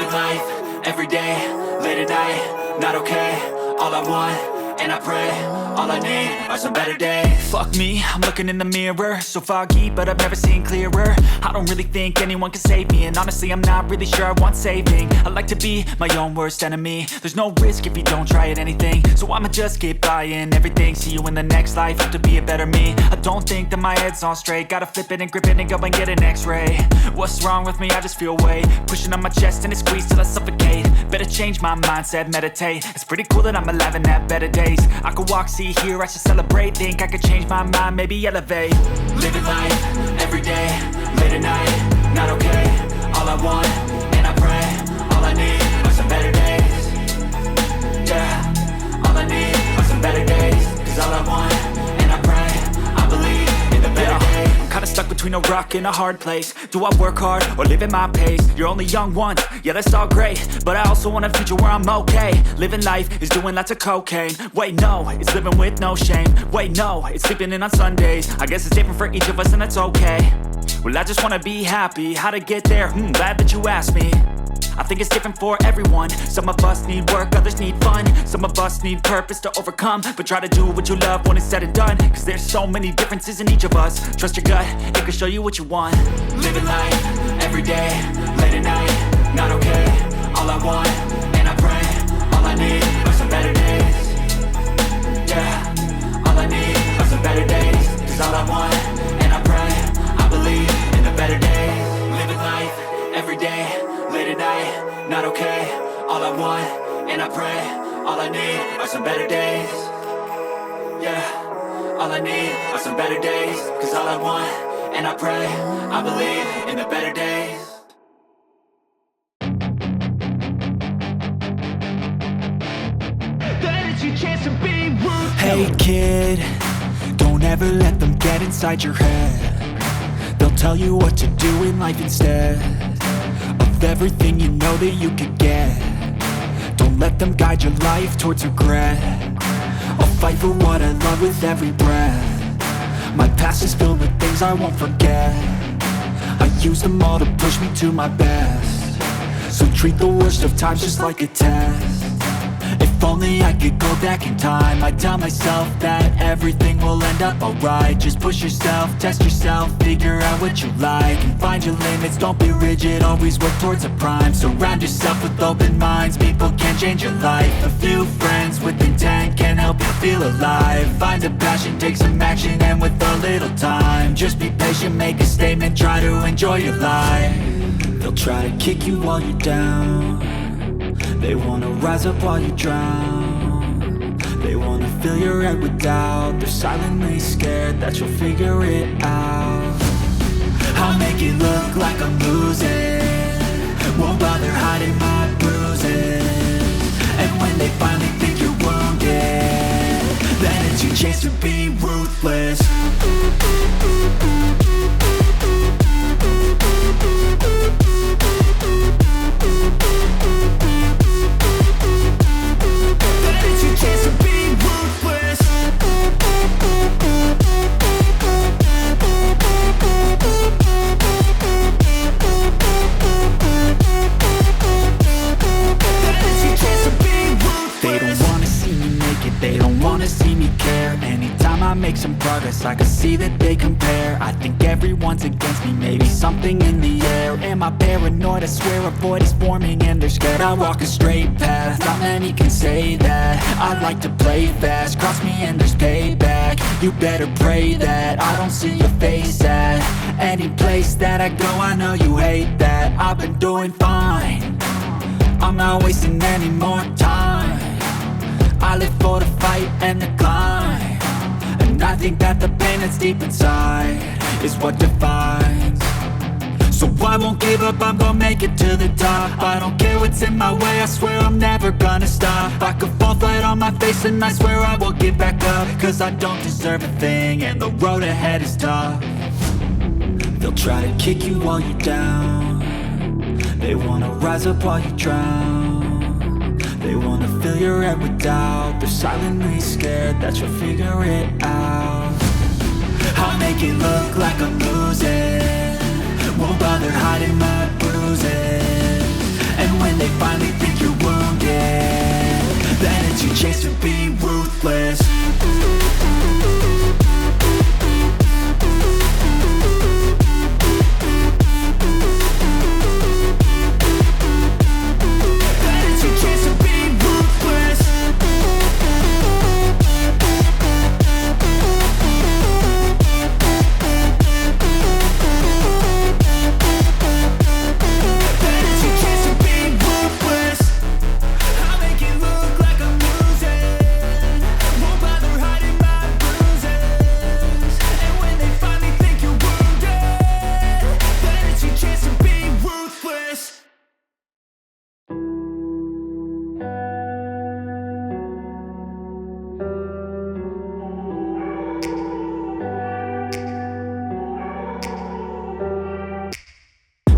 Living life, everyday, late at night, not okay. All I want, and I pray, all I need are some better days. Fuck me, I'm looking in the mirror, so foggy, but I've never seen clearer. I don't really think anyone can save me, and honestly I'm not really sure I want saving. I like to be my own worst enemy. There's no risk if you don't try at anything, so I'ma just keep buying everything. See you in the next life, have to be a better me. I don't think that my head's on straight, gotta flip it and grip it and go and get an x-ray. What's wrong with me? I just feel weight pushing on my chest and it squeezes till I suffocate. Better change my mindset, meditate. It's pretty cool that I'm alive and have better days. I could walk, see, hear, I should celebrate. Think I could change my mind, maybe elevate. Living life, everyday, late at night, not okay. All I want, and I pray, all I need are some better days. Yeah, all I need are some better days. Cause all I want, and I pray, I believe in the better days. I'm kinda stuck between a rock and a hard place. Do I work hard or live at my pace? You're only young once, yeah that's all great, but I also want a future where I'm okay. Living life is doing lots of cocaine. Wait no, it's living with no shame. Wait no, it's sleeping in on Sundays. I guess it's different for each of us and that's okay. Well I just wanna be happy, how to get there? Glad that you asked me. I think it's different for everyone. Some of us need work, others need fun. Some of us need purpose to overcome. But try to do what you love when it's said and done. Cause there's so many differences in each of us. Trust your gut, it can show you what you want. Living life, everyday, late at night, not okay. All I want, and I pray, all I need are some better days. Yeah, all I need are some better days. Cause all I want, and I pray, I believe in the better days. Living life, everyday, late at night, not okay. All I want, and I pray, all I need are some better days. Yeah, all I need are some better days. Cause all I want, and I pray, I believe in the better days. That is your chance to be ruthless. Hey kid, don't ever let them get inside your head. They'll tell you what to do in life instead of everything you know that you could get. Don't let them guide your life towards regret. I'll fight for what I love with every breath. My past is filled with things I won't forget. I use them all to push me to my best. So treat the worst of times just like a test. If only I could go back in time, I'd tell myself that everything will end up alright. Just push yourself, test yourself, figure out what you like, and find your limits, don't be rigid, always work towards a prime. Surround yourself with open minds, people can change your life. A few friends with intent can help you feel alive. Find a passion, take some action, and with a little time, just be patient, make a statement, try to enjoy your life. They'll try to kick you while you're down. They wanna rise up while you drown. They wanna fill your head with doubt. They're silently scared that you'll figure it out. I'll make it look like I'm losing, won't bother hiding my bruises. And when they finally think you're wounded, then it's your chance to be ruthless. Make some progress, I can see that they compare. I think everyone's against me, maybe something in the air. Am I paranoid? I swear a void is forming and they're scared. I walk a straight path, not many can say that. I like to play fast, cross me and there's payback. You better pray that I don't see your face at any place that I go. I know you hate that. I've been doing fine, I'm not wasting any more time. I live for the fight and the climb. And I think that the pain that's deep inside is what defines. So I won't give up, I'm gonna make it to the top. I don't care what's in my way, I swear I'm never gonna stop. I could fall flat on my face and I swear I will get back up. Cause I don't deserve a thing and the road ahead is tough. They'll try to kick you while you're down. They wanna rise up while you drown. They wanna fill your head with doubt. They're silently scared that you'll figure it out. I'll make it look like I'm losing, won't bother hiding my bruises. And when when they finally think you're wounded, then it's your chance to be ruthless.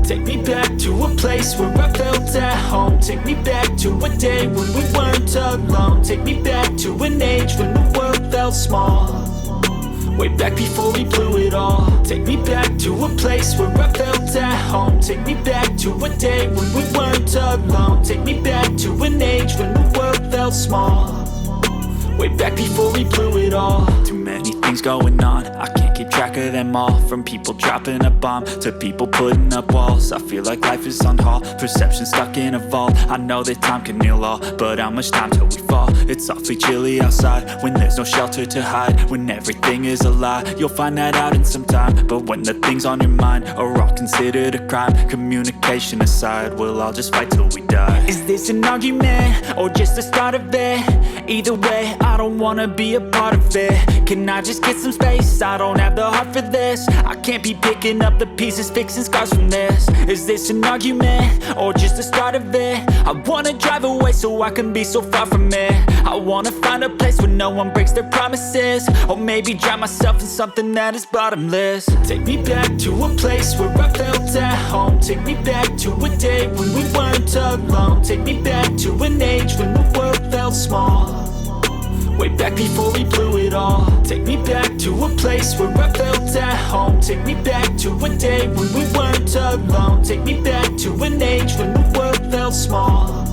Take me back to a place where I felt at home. Take me back to a day when we weren't alone. Take me back to an age when the world felt small, way back before we blew it all. Take me back to a place where I felt at home. Take me back to a day when we weren't alone. Take me back to an age when the world felt small, way back before we blew it all. Too many things going on, I can't keep track of them all. From people dropping a bomb to people putting up walls. I feel like life is on hold, perception stuck in a vault. I know that time can heal all, but how much time till we fall? It's awfully chilly outside when there's no shelter to hide. When everything is a lie, you'll find that out in some time. But when the things on your mind are all considered a crime, communication aside, we'll all just fight till we die. Is this an argument or just the start of it? Either way, I don't wanna be a part of it. Can I just get some space? I don't have the heart for this. I can't be picking up the pieces, fixing scars from this. Is this an argument or just the start of it? I wanna drive away so I can be so far from it. I wanna find a place where no one breaks their promises, or maybe drown myself in something that is bottomless. Take me back to a place where I felt at home. Take me back to a day when we weren't alone. Take me back to an age when the world felt small, way back before we blew it all. Take me back to a place where I felt at home. Take me back to a day when we weren't alone. Take me back to an age when the world felt small,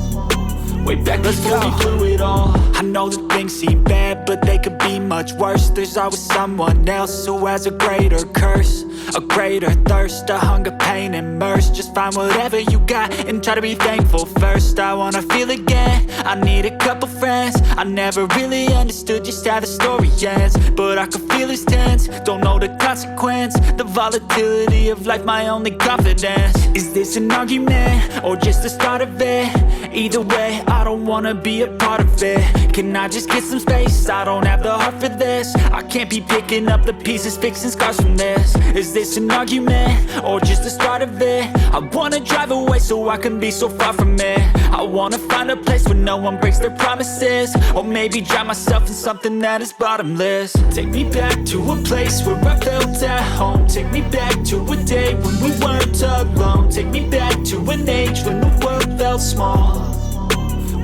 way back before we blew it all. I know that things seem bad, but they could be much worse. There's always someone else who has a greater curse, a greater thirst, a hunger, pain, and mercy. Just find whatever you got and try to be thankful first. I wanna feel again, I need a couple friends. I never really understood just how the story ends, but I can feel it's tense, don't know the consequence. The volatility of life, my only confidence. Is this an argument or just the start of it? Either way, I don't wanna be a part of it. Can I just get some space? I don't have the heart for this. I can't be picking up the pieces, fixing scars from this. Is this an argument or just the start of it? I wanna drive away so I can be so far from it. I wanna find a place where no one breaks their promises, or maybe drown myself in something that is bottomless. Take me back to a place where I felt at home. Take me back to a day when we weren't alone. Take me back to an age when the world felt small,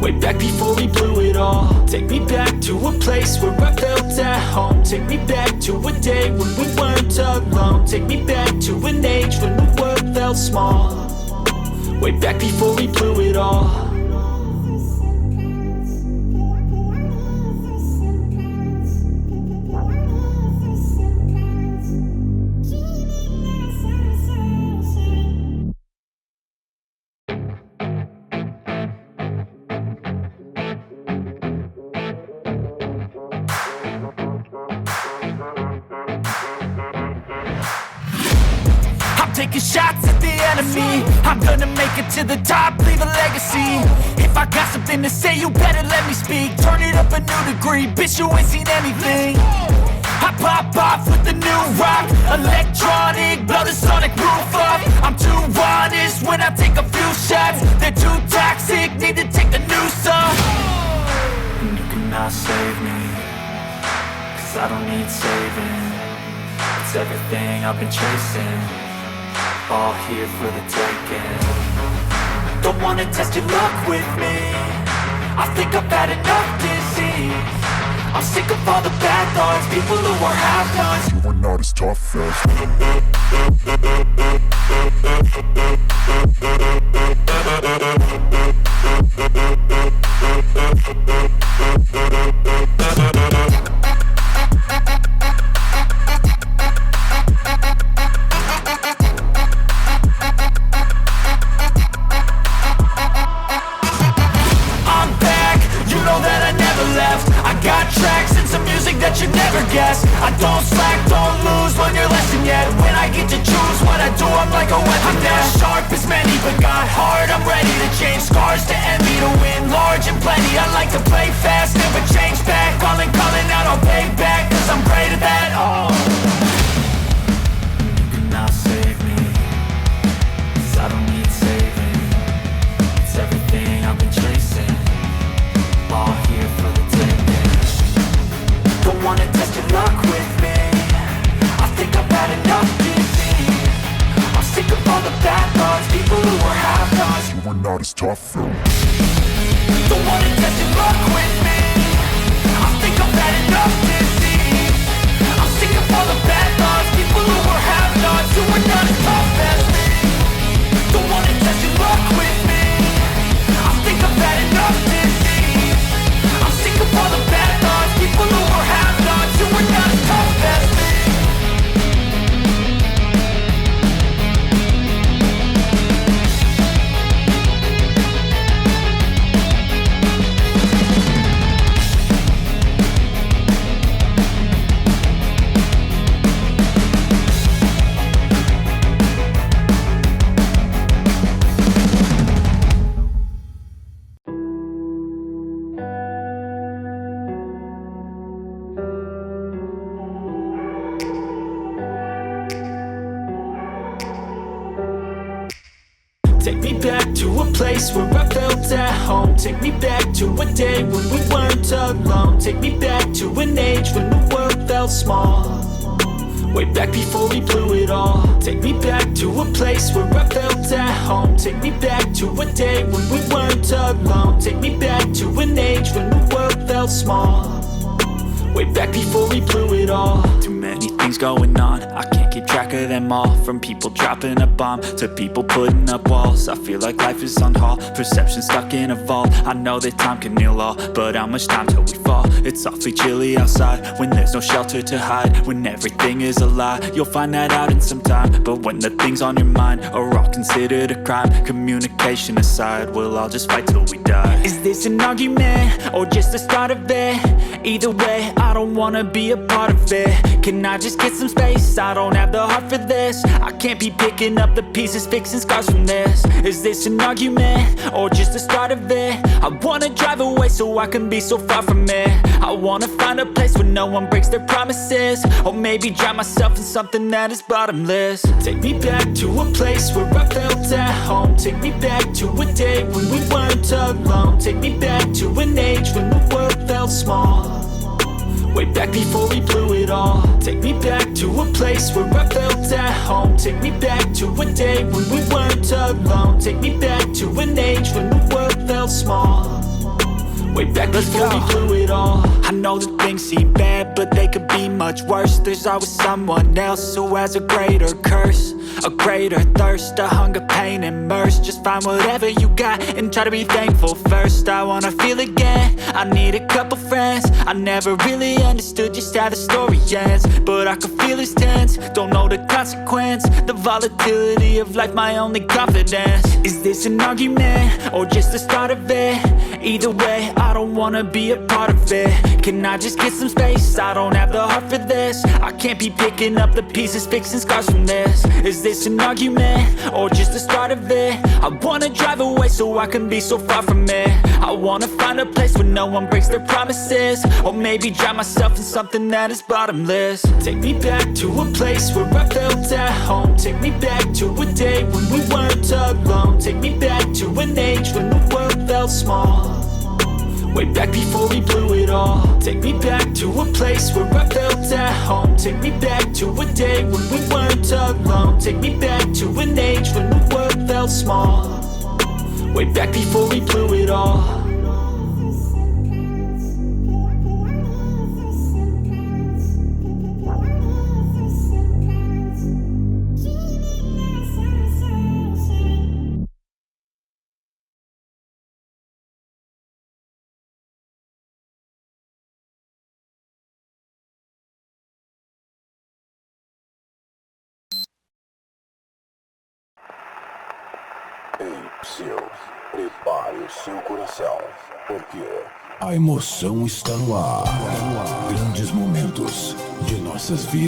way back before we blew it all. Take me back to a place where I felt at home. Take me back to a day when we weren't alone. Take me back to an age when the world felt small, way back before we blew it all. Taking shots at the enemy, I'm gonna make it to the top, leave a legacy. If I got something to say, you better let me speak. Turn it up a new degree, bitch, you ain't seen anything. I pop off with the new rock, electronic, blow the sonic roof up. I'm too honest when I take a few shots. They're too toxic, need to take the noose off. And you cannot save me, 'cause I don't need saving. It's everything I've been chasing, all here for the taking. Don't wanna test your luck with me, I think I've had enough disease. I'm sick of all the bad thoughts, people who are half-nots. You are not as tough as I'm back, you know that I never left. I got tracks and some music that you never guessed. I don't slack, don't lose, learn your lesson yet. When I get to choose what I do, I'm like a weapon. I'm not sharp as many, but got hard. I'm ready to change scars to envy, to win large and plenty. I like to play fast, never change back. Calling out, I'll pay back, cause I'm great at that. Oh, you cannot save me, cause I don't need saving. It's everything I've been chasing, all here for the taking. Don't wanna test your luck with me, I think I've had enough defeat. I'm sick of all the bad thoughts, people who are half-nots. you are not as tough as Don't wanna test your luck with me, I think I've had enough defeat. I'm sick of all the bad thoughts, people who are half-nots, who are not as tough as me. Don't wanna test your luck with me, I think I've had enough defeat. I'm sick of all the bad thoughts, people who are half-nots, who are not as tough as me. Take me back to a place where I felt at home. Take me back to a day when we weren't alone. Take me back to an age when the world felt small, way back before we blew it all. Take me back to a place where I felt at home. Take me back to a day when we weren't alone. Take me back to an age when the world felt small, way back before we blew it all. Too many things going on, I can't keep track of them all. From people dropping a bomb to people putting up walls. I feel like life is on hold, perception stuck in a vault. I know that time can heal all, but how much time till we fall? It's awfully chilly outside, when there's no shelter to hide. When everything is a lie, you'll find that out in some time. But when the things on your mind are all considered a crime, communication aside, we'll all just fight till we die. Is this an argument, or just the start of it? Either way, I don't wanna be a part of it. Can I just get some space? I don't have the heart for this. I can't be picking up the pieces, fixing scars from this. Is this an argument, or just the start of it? I wanna drive away so I can be so far from it. I wanna find a place where no one breaks their promises, or maybe drown myself in something that is bottomless. Take me back to a place where I felt at home. Take me back to a day when we weren't alone. Take me back to an age when the world felt small, way back before we blew it all. Take me back to a place where I felt at home. Take me back to a day when we weren't alone. Take me back to an age when the world felt small, way back before we blew it all. I know that things seem bad, but they could be much worse. There's always someone else who has a greater curse, a greater thirst, a hunger, pain, and mercy. Just find whatever you got and try to be thankful first. I wanna feel again, I need a couple friends. I never really understood just how the story ends, but I can feel it's tense, don't know the consequence. The volatility of life, my only confidence. Is this an argument, or just the start of it? Either way, I don't wanna be a part of it. Can I just get some space? I don't have the heart for this. I can't be picking up the pieces, fixing scars from this. Is this an argument, or just the start of it? I wanna drive away so I can be so far from it. I wanna find a place where no one breaks their promises, or maybe drown myself in something that is bottomless. Take me back to a place where I felt at home. Take me back to a day when we weren't alone. Take me back to an age when the world felt small, way back before we blew it all. Take me back to a place where I felt at home. Take me back to a day when we weren't alone. Take me back to an age when the world felt small, way back before we blew it all. Ei, psiu, prepare o seu coração, porque a emoção está no ar. Grandes momentos de nossas vidas.